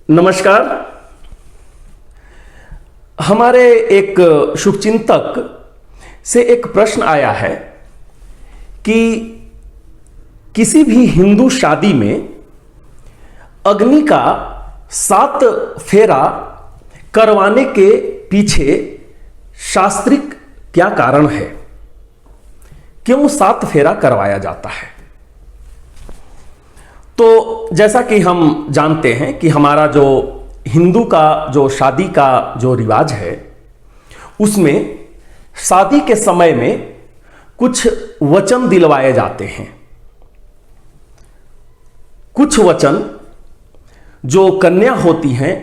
नमस्कार। हमारे एक शुभचिंतक से एक प्रश्न आया है कि किसी भी हिंदू शादी में अग्नि का 7 फेरा करवाने के पीछे शास्त्रिक क्या कारण है? क्यों 7 फेरा करवाया जाता है? तो जैसा कि हम जानते हैं कि हमारा जो हिंदू का जो शादी का जो रिवाज है, उसमें शादी के समय में कुछ वचन दिलवाए जाते हैं। कुछ वचन जो कन्या होती हैं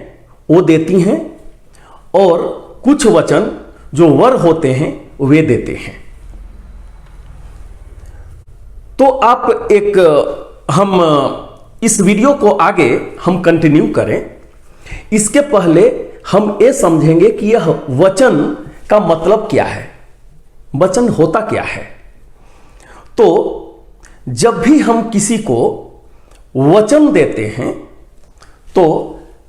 वो देती हैं और कुछ वचन जो वर होते हैं वे देते हैं। तो आप हम इस वीडियो को आगे हम कंटिन्यू करें, इसके पहले हम ये समझेंगे कि यह वचन का मतलब क्या है, वचन होता क्या है। तो जब भी हम किसी को वचन देते हैं तो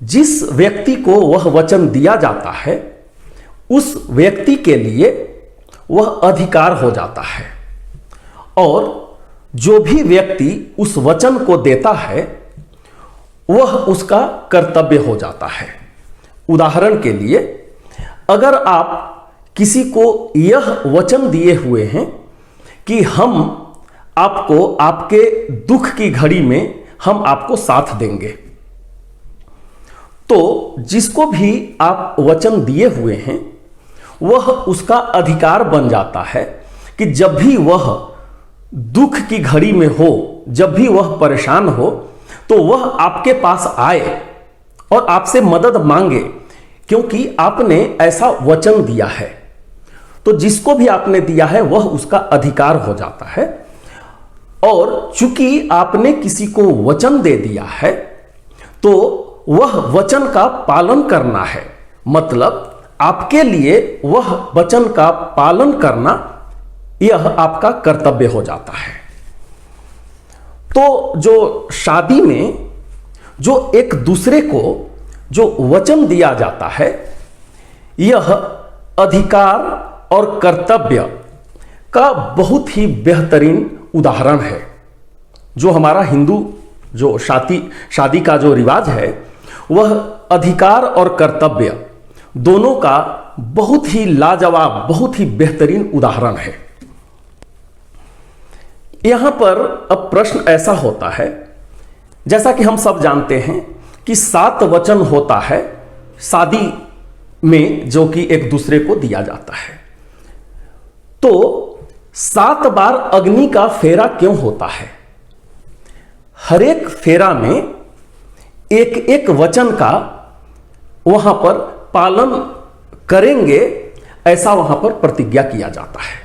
जिस व्यक्ति को वह वचन दिया जाता है उस व्यक्ति के लिए वह अधिकार हो जाता है और जो भी व्यक्ति उस वचन को देता है वह उसका कर्तव्य हो जाता है। उदाहरण के लिए, अगर आप किसी को यह वचन दिए हुए हैं कि हम आपको आपके दुख की घड़ी में हम आपको साथ देंगे, तो जिसको भी आप वचन दिए हुए हैं वह उसका अधिकार बन जाता है कि जब भी वह दुख की घड़ी में हो, जब भी वह परेशान हो, तो वह आपके पास आए और आपसे मदद मांगे, क्योंकि आपने ऐसा वचन दिया है। तो जिसको भी आपने दिया है वह उसका अधिकार हो जाता है। और चूंकि आपने किसी को वचन दे दिया है तो वह वचन का पालन करना है, मतलब आपके लिए वह वचन का पालन करना यह आपका कर्तव्य हो जाता है। तो जो शादी में जो एक दूसरे को जो वचन दिया जाता है, यह अधिकार और कर्तव्य का बहुत ही बेहतरीन उदाहरण है। जो हमारा हिंदू जो शादी का जो रिवाज है, वह अधिकार और कर्तव्य दोनों का बहुत ही लाजवाब, बहुत ही बेहतरीन उदाहरण है। यहां पर अब प्रश्न ऐसा होता है, जैसा कि हम सब जानते हैं कि 7 वचन होता है शादी में जो कि एक दूसरे को दिया जाता है। तो 7 बार अग्नि का फेरा क्यों होता है? हर एक फेरा में एक एक वचन का वहां पर पालन करेंगे, ऐसा वहां पर प्रतिज्ञा किया जाता है।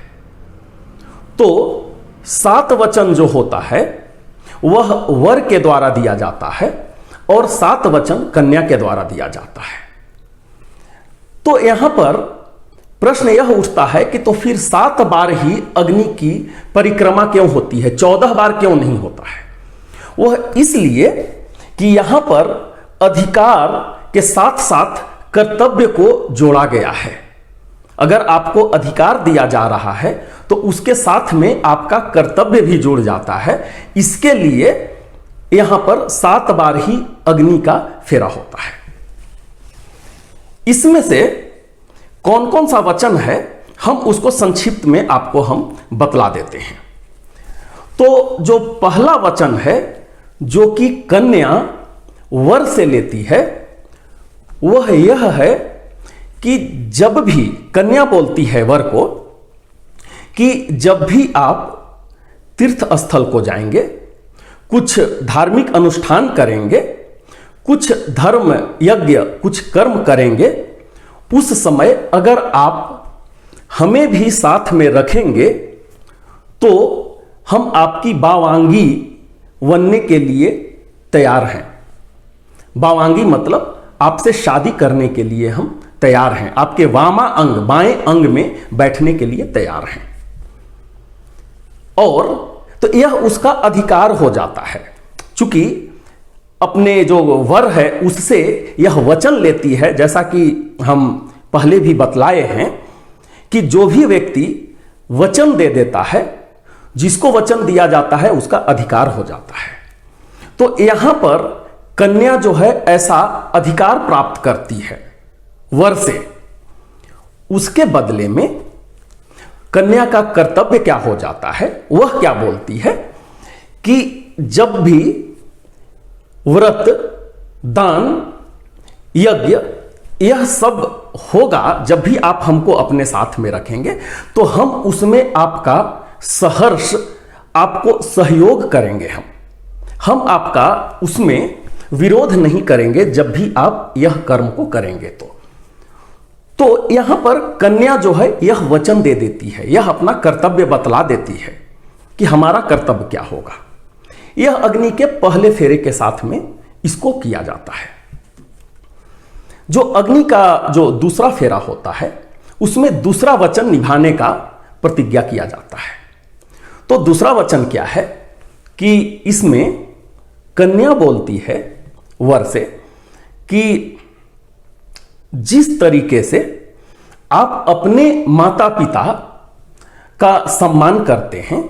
तो 7 वचन जो होता है वह वर के द्वारा दिया जाता है और 7 वचन कन्या के द्वारा दिया जाता है। तो यहां पर प्रश्न यह उठता है कि तो फिर 7 बार ही अग्नि की परिक्रमा क्यों होती है, 14 बार क्यों नहीं होता है? वह इसलिए कि यहां पर अधिकार के साथ साथ कर्तव्य को जोड़ा गया है। अगर आपको अधिकार दिया जा रहा है तो उसके साथ में आपका कर्तव्य भी जुड़ जाता है। इसके लिए यहां पर 7 बार ही अग्नि का फेरा होता है। इसमें से कौन कौन सा वचन है हम उसको संक्षिप्त में आपको हम बतला देते हैं। तो जो पहला वचन है जो कि कन्या वर से लेती है, वह यह है कि जब भी कन्या बोलती है वर को कि जब भी आप तीर्थ स्थल को जाएंगे, कुछ धार्मिक अनुष्ठान करेंगे, कुछ धर्म यज्ञ, कुछ कर्म करेंगे, उस समय अगर आप हमें भी साथ में रखेंगे तो हम आपकी बावांगी बनने के लिए तैयार हैं। बावांगी मतलब आपसे शादी करने के लिए हम तैयार हैं, आपके वामा अंग, बाएं अंग में बैठने के लिए तैयार हैं। और तो यह उसका अधिकार हो जाता है, चूंकि अपने जो वर है उससे यह वचन लेती है, जैसा कि हम पहले भी बतलाए हैं कि जो भी व्यक्ति वचन दे देता है, जिसको वचन दिया जाता है उसका अधिकार हो जाता है। तो यहां पर कन्या जो है ऐसा अधिकार प्राप्त करती है वर से। उसके बदले में कन्या का कर्तव्य क्या हो जाता है, वह क्या बोलती है कि जब भी व्रत, दान, यज्ञ यह सब होगा, जब भी आप हमको अपने साथ में रखेंगे तो हम उसमें आपका सहर्ष, आपको सहयोग करेंगे। हम आपका उसमें विरोध नहीं करेंगे जब भी आप यह कर्म को करेंगे। तो यहां पर कन्या जो है यह वचन दे देती है, यह अपना कर्तव्य बतला देती है कि हमारा कर्तव्य क्या होगा। यह अग्नि के पहले फेरे के साथ में इसको किया जाता है। जो अग्नि का जो दूसरा फेरा होता है उसमें दूसरा वचन निभाने का प्रतिज्ञा किया जाता है। तो दूसरा वचन क्या है कि इसमें कन्या बोलती है वर से कि जिस तरीके से आप अपने माता पिता का सम्मान करते हैं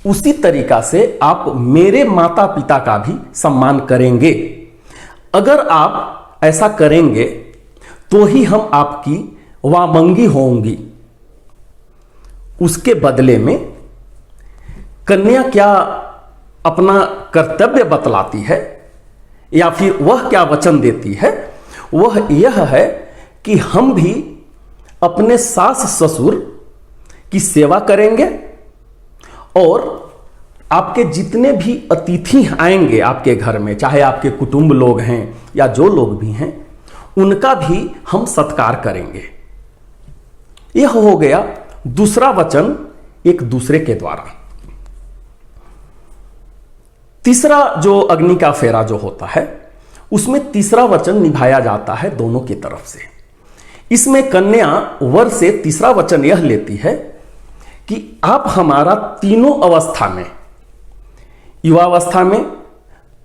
उसी तरीका से आप मेरे माता पिता का भी सम्मान करेंगे। अगर आप ऐसा करेंगे तो ही हम आपकी वामंगी होंगी। उसके बदले में कन्या क्या अपना कर्तव्य बतलाती है या फिर वह क्या वचन देती है, वह यह है कि हम भी अपने सास ससुर की सेवा करेंगे और आपके जितने भी अतिथि आएंगे आपके घर में, चाहे आपके कुटुंब लोग हैं या जो लोग भी हैं, उनका भी हम सत्कार करेंगे। यह हो गया दूसरा वचन एक दूसरे के द्वारा। तीसरा जो अग्नि का फेरा जो होता है उसमें तीसरा वचन निभाया जाता है दोनों की तरफ से। इसमें कन्या वर से तीसरा वचन यह लेती है कि आप हमारा तीनों अवस्था में, युवावस्था में,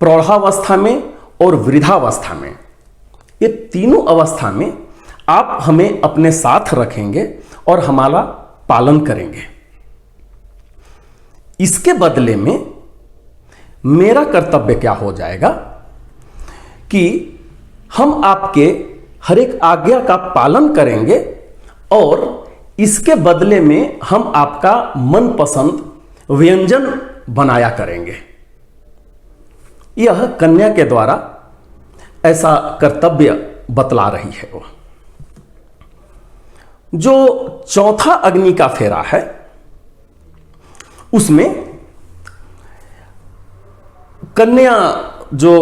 प्रौढ़ावस्था में और वृद्धावस्था में, ये तीनों अवस्था में आप हमें अपने साथ रखेंगे और हमारा पालन करेंगे। इसके बदले में मेरा कर्तव्य क्या हो जाएगा कि हम आपके हर एक आज्ञा का पालन करेंगे और इसके बदले में हम आपका मनपसंद व्यंजन बनाया करेंगे। यह कन्या के द्वारा ऐसा कर्तव्य बतला रही है। वो जो चौथा अग्नि का फेरा है उसमें कन्या जो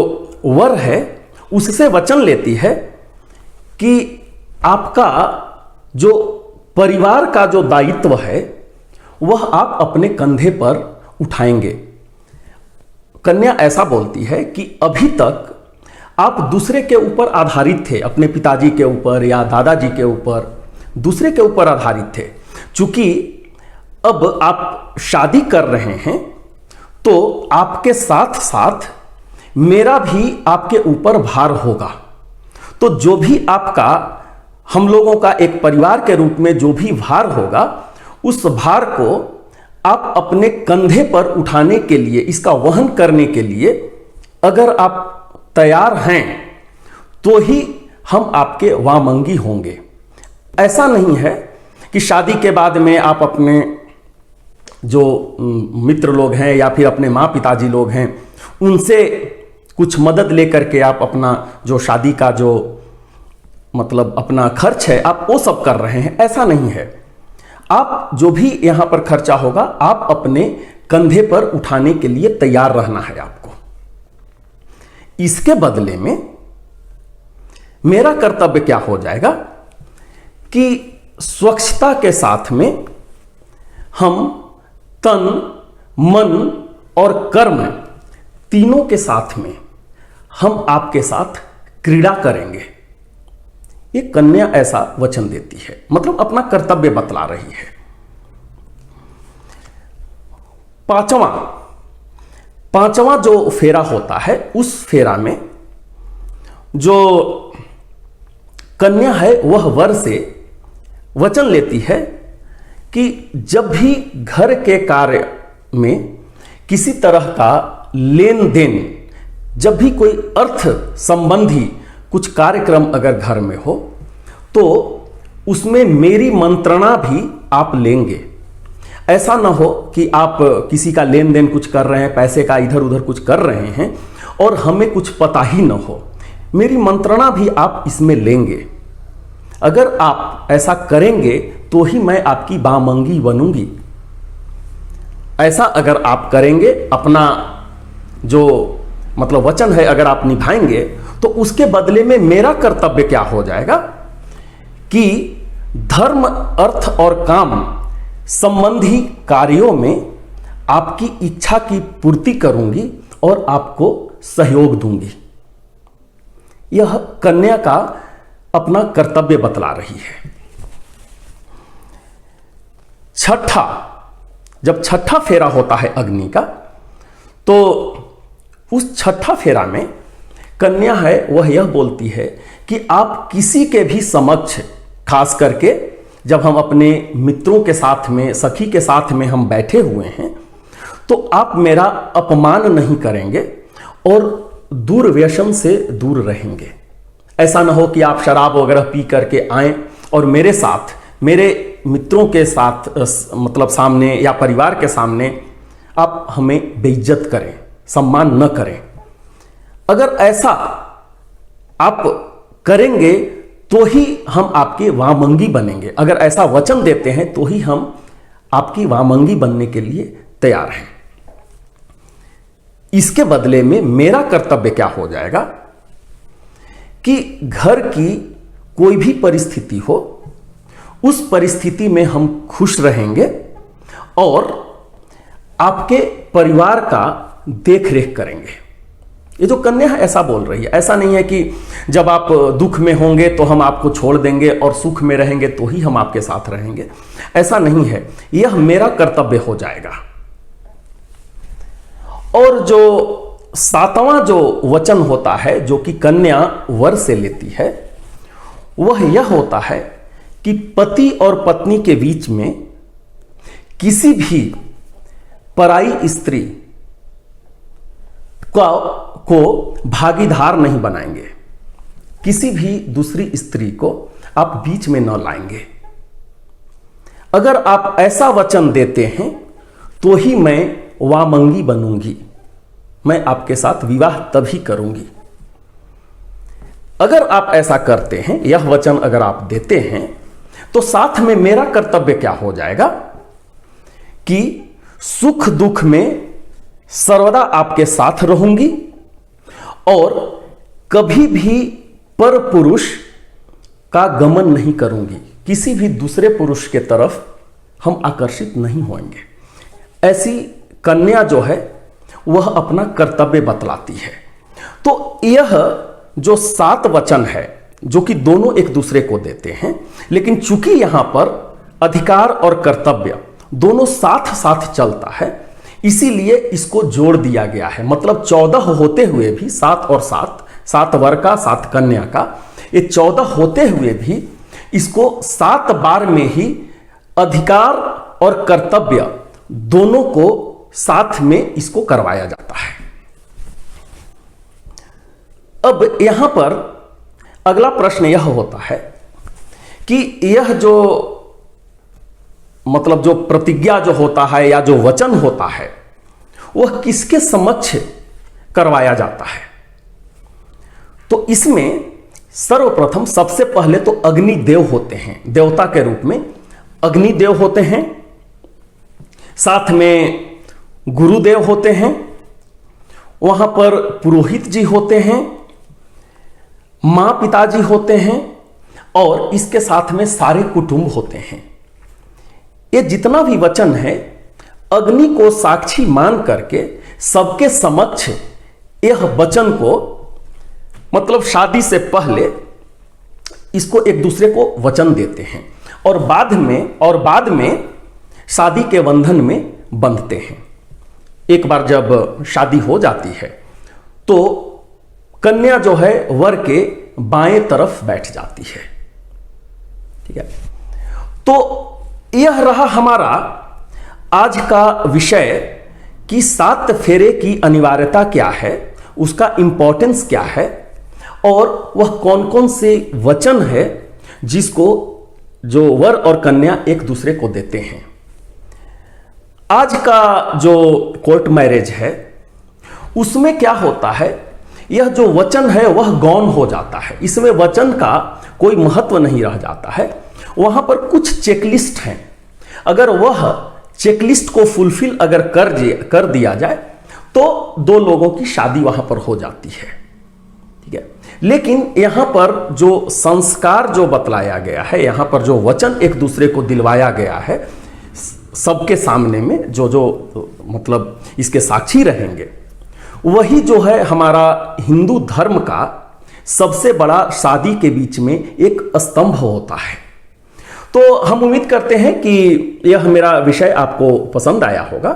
वर है उससे वचन लेती है कि आपका जो परिवार का जो दायित्व है वह आप अपने कंधे पर उठाएंगे। कन्या ऐसा बोलती है कि अभी तक आप दूसरे के ऊपर आधारित थे, अपने पिताजी के ऊपर या दादाजी के ऊपर, दूसरे के ऊपर आधारित थे। चूंकि अब आप शादी कर रहे हैं तो आपके साथ साथ मेरा भी आपके ऊपर भार होगा। तो जो भी आपका, हम लोगों का एक परिवार के रूप में जो भी भार होगा, उस भार को आप अपने कंधे पर उठाने के लिए, इसका वहन करने के लिए अगर आप तैयार हैं तो ही हम आपके वामंगी होंगे। ऐसा नहीं है कि शादी के बाद में आप अपने जो मित्र लोग हैं या फिर अपने माँ पिताजी लोग हैं उनसे कुछ मदद लेकर के आप अपना जो शादी का जो मतलब अपना खर्च है आप वो सब कर रहे हैं। ऐसा नहीं है। आप जो भी यहां पर खर्चा होगा आप अपने कंधे पर उठाने के लिए तैयार रहना है आपको। इसके बदले में मेरा कर्तव्य क्या हो जाएगा कि स्वच्छता के साथ में हम तन, मन और कर्म तीनों के साथ में हम आपके साथ क्रीड़ा करेंगे। ये कन्या ऐसा वचन देती है, मतलब अपना कर्तव्य बतला रही है। पांचवा पांचवा जो फेरा होता है, उस फेरा में जो कन्या है वह वर से वचन लेती है कि जब भी घर के कार्य में किसी तरह का लेन देन, जब भी कोई अर्थ संबंधी कुछ कार्यक्रम अगर घर में हो तो उसमें मेरी मंत्रणा भी आप लेंगे। ऐसा ना हो कि आप किसी का लेन देन कुछ कर रहे हैं, पैसे का इधर उधर कुछ कर रहे हैं और हमें कुछ पता ही ना हो, मेरी मंत्रणा भी आप इसमें लेंगे। अगर आप ऐसा करेंगे तो ही मैं आपकी बामंगी बनूंगी। ऐसा अगर आप करेंगे, अपना जो मतलब वचन है अगर आप निभाएंगे, तो उसके बदले में मेरा कर्तव्य क्या हो जाएगा कि धर्म, अर्थ और काम संबंधी कार्यों में आपकी इच्छा की पूर्ति करूंगी और आपको सहयोग दूंगी। यह कन्या का अपना कर्तव्य बतला रही है। छठा, जब छठा फेरा होता है अग्नि का, तो उस छठा फेरा में कन्या है वह यह बोलती है कि आप किसी के भी समक्ष, खास करके जब हम अपने मित्रों के साथ में, सखी के साथ में हम बैठे हुए हैं, तो आप मेरा अपमान नहीं करेंगे और दुर्व्यसन से दूर रहेंगे। ऐसा ना हो कि आप शराब वगैरह पी करके आएं और मेरे साथ, मेरे मित्रों के साथ मतलब सामने या परिवार के सामने आप हमें बेइज्जत करें, सम्मान न करें। अगर ऐसा आप करेंगे तो ही हम आपके वामंगी बनेंगे। अगर ऐसा वचन देते हैं तो ही हम आपकी वामंगी बनने के लिए तैयार हैं। इसके बदले में मेरा कर्तव्य क्या हो जाएगा कि घर की कोई भी परिस्थिति हो, उस परिस्थिति में हम खुश रहेंगे और आपके परिवार का देख रेख करेंगे। ये जो कन्या है ऐसा बोल रही है। ऐसा नहीं है कि जब आप दुख में होंगे तो हम आपको छोड़ देंगे और सुख में रहेंगे तो ही हम आपके साथ रहेंगे। ऐसा नहीं है, यह मेरा कर्तव्य हो जाएगा। और जो सातवां जो वचन होता है जो कि कन्या वर से लेती है, वह यह होता है कि पति और पत्नी के बीच में किसी भी पराई स्त्री को भागीदार नहीं बनाएंगे। किसी भी दूसरी स्त्री को आप बीच में न लाएंगे। अगर आप ऐसा वचन देते हैं तो ही मैं वामंगी बनूंगी, मैं आपके साथ विवाह तभी करूंगी। अगर आप ऐसा करते हैं, यह वचन अगर आप देते हैं, तो साथ में मेरा कर्तव्य क्या हो जाएगा कि सुख दुख में सर्वदा आपके साथ रहूंगी और कभी भी पर पुरुष का गमन नहीं करूंगी। किसी भी दूसरे पुरुष के तरफ हम आकर्षित नहीं होंगे। ऐसी कन्या जो है वह अपना कर्तव्य बतलाती है। तो यह जो 7 वचन है जो कि दोनों एक दूसरे को देते हैं, लेकिन चूंकि यहां पर अधिकार और कर्तव्य दोनों साथ साथ चलता है, इसीलिए इसको जोड़ दिया गया है। मतलब 14 होते हुए भी 7 और 7, 7 वर का 7 कन्या का, ये 14 होते हुए भी इसको 7 बार में ही अधिकार और कर्तव्य दोनों को साथ में इसको करवाया जाता है। अब यहां पर अगला प्रश्न यह होता है कि यह जो मतलब जो प्रतिज्ञा जो होता है या जो वचन होता है वह किसके समक्ष करवाया जाता है। तो इसमें सर्वप्रथम सबसे पहले तो अग्निदेव होते हैं, देवता के रूप में अग्निदेव होते हैं, साथ में गुरुदेव होते हैं, वहां पर पुरोहित जी होते हैं, मां पिताजी होते हैं और इसके साथ में सारे कुटुंब होते हैं। ये जितना भी वचन है अग्नि को साक्षी मान करके सबके समक्ष यह वचन को मतलब शादी से पहले इसको एक दूसरे को वचन देते हैं और बाद में शादी के बंधन में बंधते हैं। एक बार जब शादी हो जाती है तो कन्या जो है वर के बाएं तरफ बैठ जाती है। ठीक है, तो यह रहा हमारा आज का विषय कि 7 फेरे की अनिवार्यता क्या है, उसका इंपॉर्टेंस क्या है और वह कौन कौन से वचन है जिसको जो वर और कन्या एक दूसरे को देते हैं। आज का जो कोर्ट मैरिज है उसमें क्या होता है, यह जो वचन है वह गौण हो जाता है, इसमें वचन का कोई महत्व नहीं रह जाता है। वहां पर कुछ चेकलिस्ट हैं, अगर वह चेकलिस्ट को फुलफिल अगर कर दिया जाए तो 2 लोगों की शादी वहां पर हो जाती है। ठीक है, लेकिन यहां पर जो संस्कार जो बतलाया गया है, यहां पर जो वचन एक दूसरे को दिलवाया गया है सबके सामने में, जो मतलब इसके साक्षी रहेंगे, वही जो है हमारा हिंदू धर्म का सबसे बड़ा शादी के बीच में एक स्तंभ होता है। तो हम उम्मीद करते हैं कि यह मेरा विषय आपको पसंद आया होगा,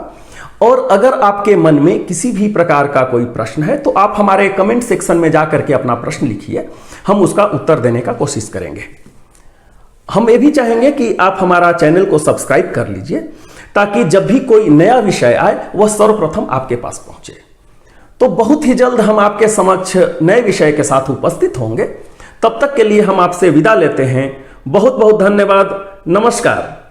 और अगर आपके मन में किसी भी प्रकार का कोई प्रश्न है तो आप हमारे कमेंट सेक्शन में जाकर के अपना प्रश्न लिखिए, हम उसका उत्तर देने का कोशिश करेंगे। हम ये भी चाहेंगे कि आप हमारा चैनल को सब्सक्राइब कर लीजिए ताकि जब भी कोई नया विषय आए वह सर्वप्रथम आपके पास पहुंचे। तो बहुत ही जल्द हम आपके समक्ष नए विषय के साथ उपस्थित होंगे। तब तक के लिए हम आपसे विदा लेते हैं। बहुत बहुत धन्यवाद। नमस्कार।